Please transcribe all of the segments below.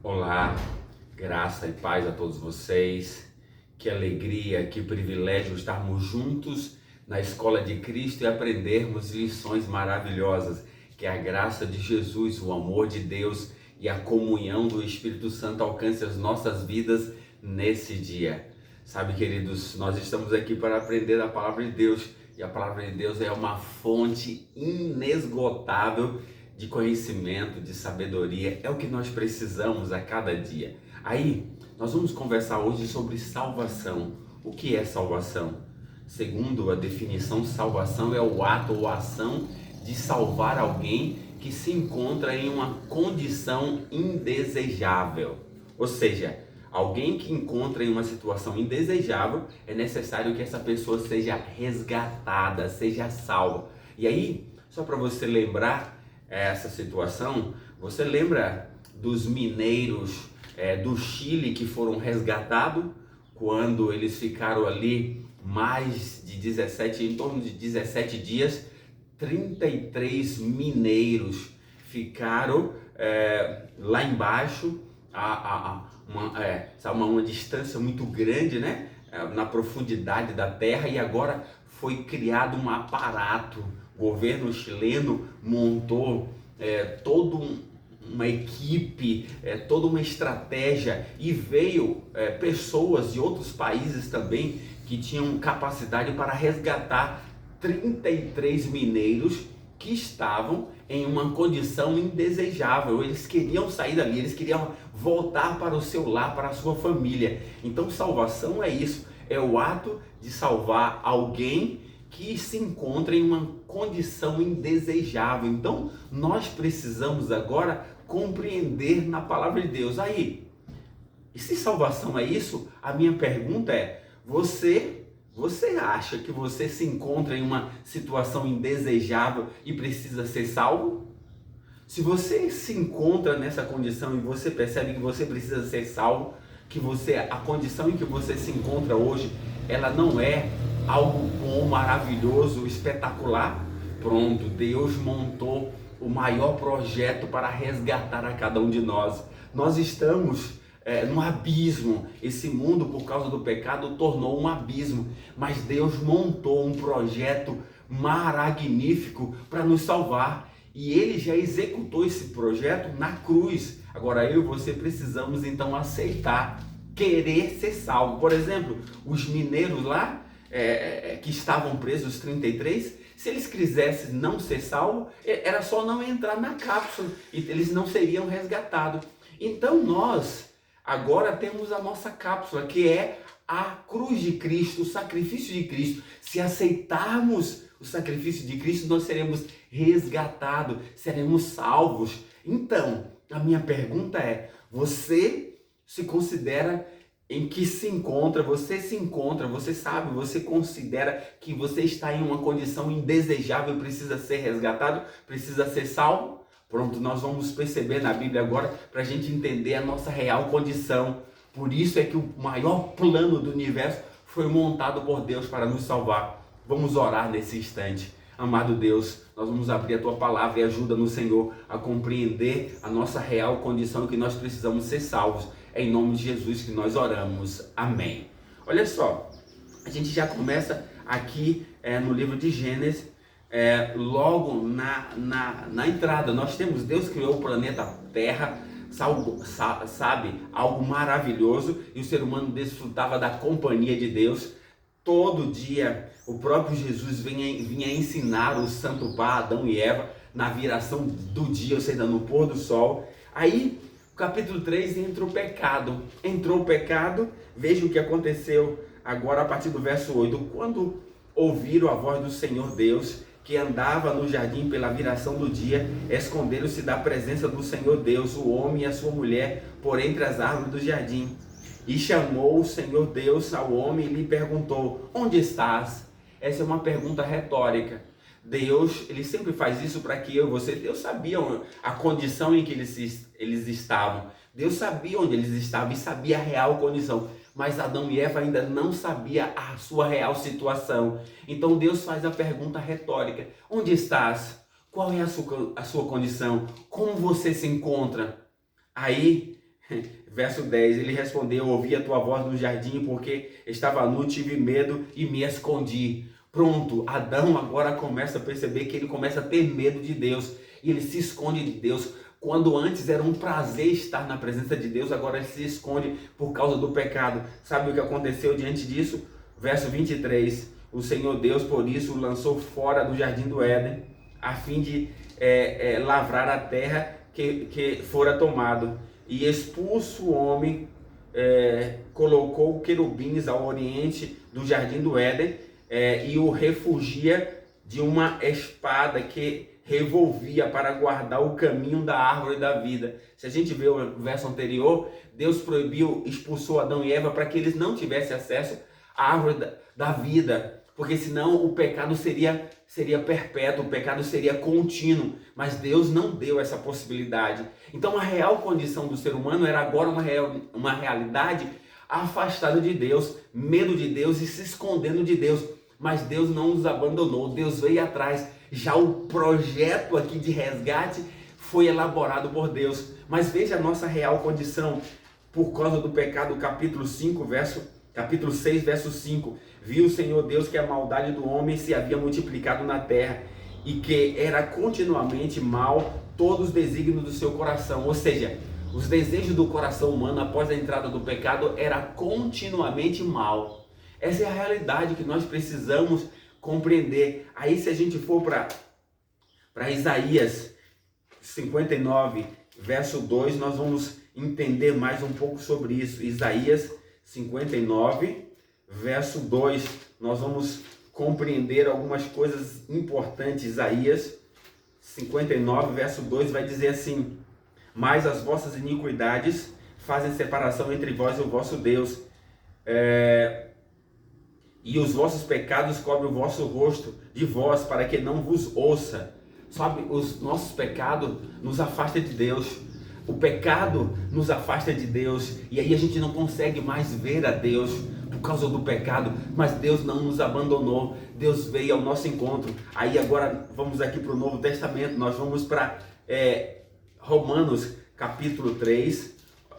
Olá, graça e paz a todos vocês. Que alegria, que privilégio estarmos juntos na escola de Cristo e aprendermos lições maravilhosas. Que a graça de Jesus, o amor de Deus e a comunhão do Espírito Santo alcance as nossas vidas nesse dia. Sabe, queridos, nós estamos aqui para aprender a palavra de Deus e a palavra de Deus é uma fonte inesgotável de conhecimento, de sabedoria, é o que nós precisamos a cada dia. Aí, nós vamos conversar hoje sobre salvação. O que é salvação? Segundo a definição, salvação é o ato ou ação de salvar alguém que se encontra em uma condição indesejável. Ou seja, alguém que encontra em uma situação indesejável, é necessário que essa pessoa seja resgatada, seja salva. E aí, só para você lembrar, essa situação, você lembra dos mineiros do Chile que foram resgatados quando eles ficaram ali mais de 17, em torno de 17 dias, 33 mineiros ficaram lá embaixo, uma distância muito grande, né? Na profundidade da terra, e agora foi criado um aparato. O governo chileno montou toda uma equipe, toda uma estratégia, e veio pessoas de outros países também que tinham capacidade para resgatar 33 mineiros que estavam em uma condição indesejável. Eles queriam sair dali, eles queriam voltar para o seu lar, para a sua família. Então salvação é isso, é o ato de salvar alguém que se encontra em uma condição indesejável. Então nós precisamos agora compreender na palavra de Deus. Aí, e se salvação é isso? A minha pergunta é: você acha que você se encontra em uma situação indesejável e precisa ser salvo? Se você se encontra nessa condição e você percebe que você precisa ser salvo, que a condição em que você se encontra hoje, ela não é algo bom, maravilhoso, espetacular, pronto, Deus montou o maior projeto para resgatar a cada um de nós. Nós estamos num abismo. Esse mundo, por causa do pecado, tornou um abismo, mas Deus montou um projeto magnífico para nos salvar, e Ele já executou esse projeto na cruz. Agora eu e você precisamos então aceitar, querer ser salvo. Por exemplo, os mineiros lá que estavam presos, os 33, se eles quisessem não ser salvos, era só não entrar na cápsula e eles não seriam resgatados. Então nós agora temos a nossa cápsula, que é a cruz de Cristo, o sacrifício de Cristo. Se aceitarmos o sacrifício de Cristo, nós seremos resgatados, seremos salvos. Então, a minha pergunta é: você se considera em que se encontra, você sabe, você considera que você está em uma condição indesejável, precisa ser resgatado, precisa ser salvo? Pronto, nós vamos perceber na Bíblia agora para a gente entender a nossa real condição. Por isso é que o maior plano do universo foi montado por Deus para nos salvar. Vamos orar nesse instante. Amado Deus, nós vamos abrir a Tua Palavra e ajuda-nos, Senhor, a compreender a nossa real condição, que nós precisamos ser salvos. É em nome de Jesus que nós oramos. Amém. Olha só, a gente já começa aqui no livro de Gênesis, logo na entrada. Nós temos: Deus criou o planeta Terra, sabe, algo maravilhoso, e o ser humano desfrutava da companhia de Deus. Todo dia o próprio Jesus vinha ensinar o Santo Pai, Adão e Eva, na viração do dia, ou seja, no pôr do sol. Aí, capítulo 3, entrou o pecado, veja o que aconteceu agora a partir do verso 8. Quando ouviram a voz do Senhor Deus, que andava no jardim pela viração do dia, esconderam-se da presença do Senhor Deus, o homem e a sua mulher, por entre as árvores do jardim. E chamou o Senhor Deus ao homem e lhe perguntou: onde estás? Essa é uma pergunta retórica. Deus, ele sempre faz isso para que eu e você... Deus sabia a condição em que eles estavam. Deus sabia onde eles estavam e sabia a real condição. Mas Adão e Eva ainda não sabiam a sua real situação. Então Deus faz a pergunta retórica: onde estás? Qual é a sua condição? Como você se encontra? Aí Verso 10, ele respondeu: ouvi a tua voz no jardim, porque estava nu, tive medo e me escondi. Pronto, Adão agora começa a perceber que ele começa a ter medo de Deus, e ele se esconde de Deus. Quando antes era um prazer estar na presença de Deus, agora ele se esconde por causa do pecado. Sabe o que aconteceu diante disso? Verso 23, o Senhor Deus, por isso, o lançou fora do jardim do Éden, a fim de lavrar a terra que fora tomado. E expulso o homem, colocou querubins ao oriente do jardim do Éden, e o refugia de uma espada que revolvia para guardar o caminho da árvore da vida. Se a gente vê o verso anterior, Deus proibiu, expulsou Adão e Eva para que eles não tivessem acesso à árvore da vida, porque senão o pecado seria perpétuo, o pecado seria contínuo, mas Deus não deu essa possibilidade. Então a real condição do ser humano era agora uma realidade afastada de Deus, medo de Deus e se escondendo de Deus. Mas Deus não nos abandonou, Deus veio atrás. Já o projeto aqui de resgate foi elaborado por Deus. Mas veja a nossa real condição por causa do pecado, capítulo 6, verso 5. Viu o Senhor Deus que a maldade do homem se havia multiplicado na terra, e que era continuamente mal todos os desígnios do seu coração. Ou seja, os desejos do coração humano após a entrada do pecado era continuamente mal. Essa é a realidade que nós precisamos compreender. Aí se a gente for para Isaías 59, verso 2, nós vamos entender mais um pouco sobre isso. Isaías 59, verso 2, nós vamos compreender algumas coisas importantes. Isaías 59, verso 2 vai dizer assim: mas as vossas iniquidades fazem separação entre vós e o vosso Deus, e os vossos pecados cobrem o vosso rosto de vós, para que não vos ouça. Sabe, os nossos pecados nos afastam de Deus. O pecado nos afasta de Deus, e aí a gente não consegue mais ver a Deus por causa do pecado. Mas Deus não nos abandonou, Deus veio ao nosso encontro. Aí agora vamos aqui para o Novo Testamento, nós vamos para Romanos capítulo 3,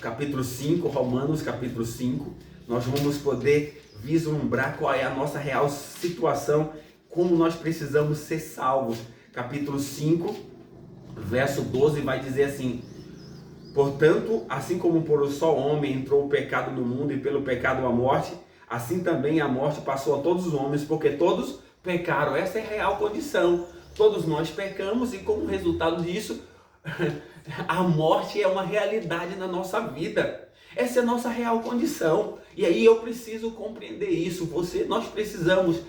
capítulo 5, Romanos capítulo 5, nós vamos poder vislumbrar qual é a nossa real situação, como nós precisamos ser salvos. Capítulo 5, verso 12 vai dizer assim: portanto, assim como por um só homem entrou o pecado no mundo, e pelo pecado a morte, assim também a morte passou a todos os homens, porque todos pecaram. Essa é a real condição. Todos nós pecamos, e como resultado disso, a morte é uma realidade na nossa vida. Essa é a nossa real condição. E aí eu preciso compreender isso. Nós precisamos,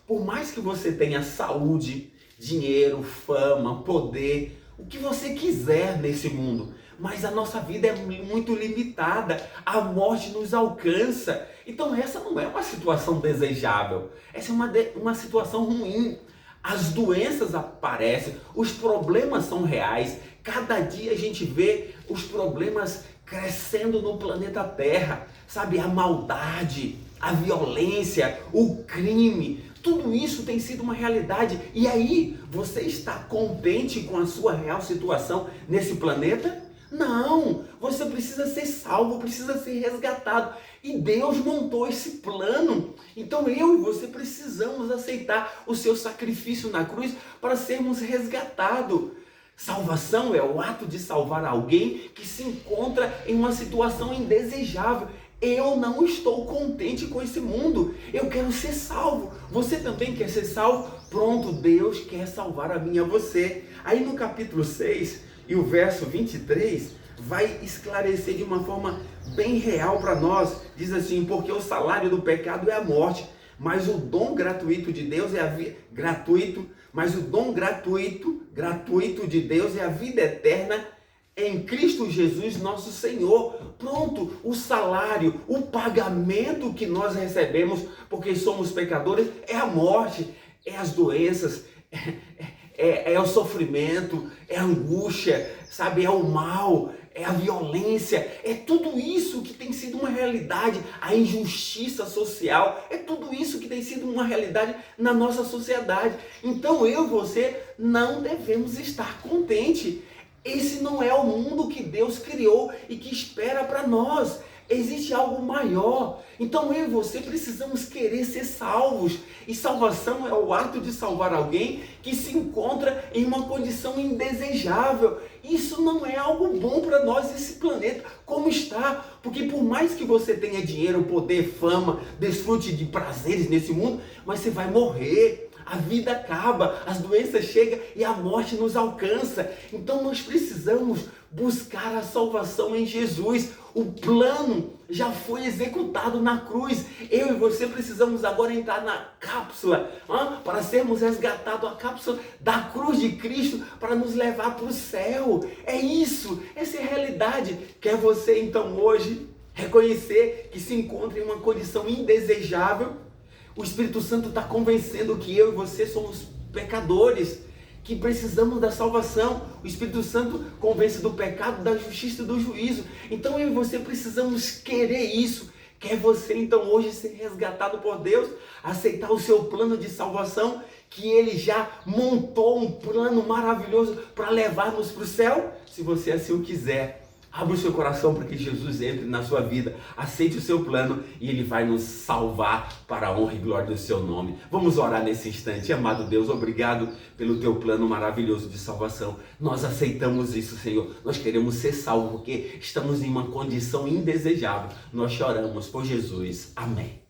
por mais que você tenha saúde, dinheiro, fama, poder, o que você quiser nesse mundo, mas a nossa vida é muito limitada, a morte nos alcança. Então essa não é uma situação desejável, essa é uma situação ruim. As doenças aparecem, os problemas são reais, cada dia a gente vê os problemas crescendo no planeta Terra, sabe? A maldade, a violência, o crime, tudo isso tem sido uma realidade. E aí, você está contente com a sua real situação nesse planeta? Não, você precisa ser salvo, precisa ser resgatado. E Deus montou esse plano. Então eu e você precisamos aceitar o seu sacrifício na cruz para sermos resgatados. Salvação é o ato de salvar alguém que se encontra em uma situação indesejável. Eu não estou contente com esse mundo, eu quero ser salvo. Você também quer ser salvo? Pronto, Deus quer salvar a mim e a você. Aí no capítulo 6 e o verso 23 vai esclarecer de uma forma bem real para nós. Diz assim: porque o salário do pecado é a morte, mas o dom gratuito de Deus é a vida de Deus é a vida eterna em Cristo Jesus, nosso Senhor. Pronto, o salário, o pagamento que nós recebemos porque somos pecadores é a morte, é as doenças, é o sofrimento, é a angústia, sabe? É o mal, é a violência, é tudo isso que tem sido uma realidade, a injustiça social, é tudo isso que tem sido uma realidade na nossa sociedade. Então eu e você não devemos estar contentes. Esse não é o mundo que Deus criou e que espera para nós. Existe algo maior. Então eu e você precisamos querer ser salvos. E salvação é o ato de salvar alguém que se encontra em uma condição indesejável. Isso não é algo bom para nós, esse planeta, como está. Porque por mais que você tenha dinheiro, poder, fama, desfrute de prazeres nesse mundo, mas você vai morrer. A vida acaba, as doenças chegam e a morte nos alcança. Então nós precisamos buscar a salvação em Jesus. O plano já foi executado na cruz. Eu e você precisamos agora entrar na cápsula para sermos resgatados, a cápsula da cruz de Cristo para nos levar para o céu. É isso, essa é a realidade. Quer você então hoje reconhecer que se encontra em uma condição indesejável? O Espírito Santo está convencendo que eu e você somos pecadores, que precisamos da salvação. O Espírito Santo convence do pecado, da justiça e do juízo. Então eu e você precisamos querer isso. Quer você então hoje ser resgatado por Deus, aceitar o seu plano de salvação, que Ele já montou um plano maravilhoso para levar-nos para o céu? Se você assim o quiser, abra o seu coração para que Jesus entre na sua vida, aceite o seu plano e Ele vai nos salvar para a honra e glória do seu nome. Vamos orar nesse instante. Amado Deus, obrigado pelo teu plano maravilhoso de salvação. Nós aceitamos isso, Senhor. Nós queremos ser salvos porque estamos em uma condição indesejável. Nós choramos por Jesus. Amém.